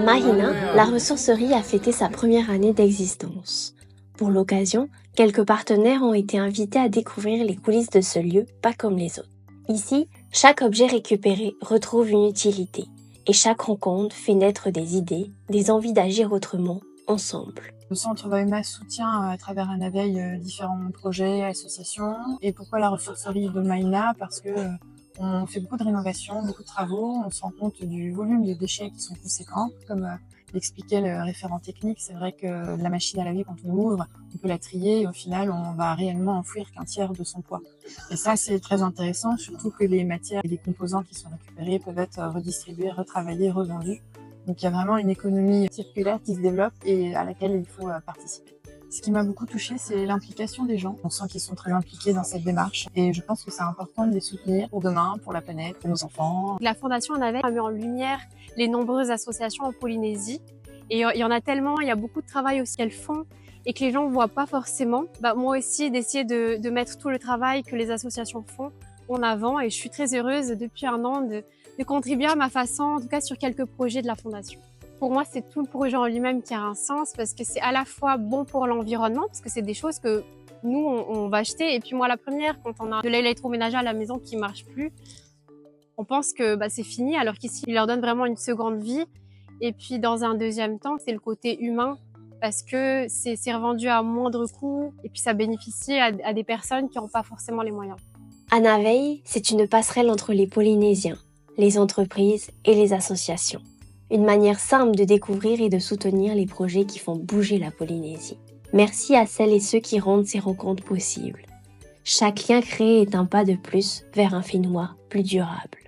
Mahina, la ressourcerie a fêté sa première année d'existence. Pour l'occasion, quelques partenaires ont été invités à découvrir les coulisses de ce lieu, pas comme les autres. Ici, chaque objet récupéré retrouve une utilité, et chaque rencontre fait naître des idées, des envies d'agir autrement, ensemble. Le centre Mahina soutient à travers Anaveil différents projets, associations. Et pourquoi la ressourcerie de Mahina? Parce que on fait beaucoup de rénovations, beaucoup de travaux, on se rend compte du volume de déchets qui sont conséquents. Comme l'expliquait le référent technique, c'est vrai que la machine à laver, quand on l'ouvre, on peut la trier et au final, on va réellement enfouir qu'un tiers de son poids. Et ça, c'est très intéressant, surtout que les matières et les composants qui sont récupérés peuvent être redistribués, retravaillés, revendus. Donc il y a vraiment une économie circulaire qui se développe et à laquelle il faut participer. Ce qui m'a beaucoup touchée, c'est l'implication des gens. On sent qu'ils sont très impliqués dans cette démarche et je pense que c'est important de les soutenir pour demain, pour la planète, pour nos enfants. La Fondation Anaveil a mis en lumière les nombreuses associations en Polynésie et il y en a tellement, il y a beaucoup de travail aussi qu'elles font et que les gens ne voient pas forcément. Moi aussi, d'essayer de mettre tout le travail que les associations font en avant et je suis très heureuse depuis un an de contribuer à ma façon, en tout cas sur quelques projets de la Fondation. Pour moi, c'est tout le projet en lui-même qui a un sens parce que c'est à la fois bon pour l'environnement, parce que c'est des choses que nous, on va acheter. Et puis moi, la première, quand on a de l'électroménager à la maison qui marche plus, on pense que c'est fini, alors qu'ici, il leur donne vraiment une seconde vie. Et puis dans un deuxième temps, c'est le côté humain, parce que c'est revendu à moindre coût et puis ça bénéficie à des personnes qui n'ont pas forcément les moyens. Anaveil, c'est une passerelle entre les Polynésiens, les entreprises et les associations. Une manière simple de découvrir et de soutenir les projets qui font bouger la Polynésie. Merci à celles et ceux qui rendent ces rencontres possibles. Chaque lien créé est un pas de plus vers un Fénois plus durable.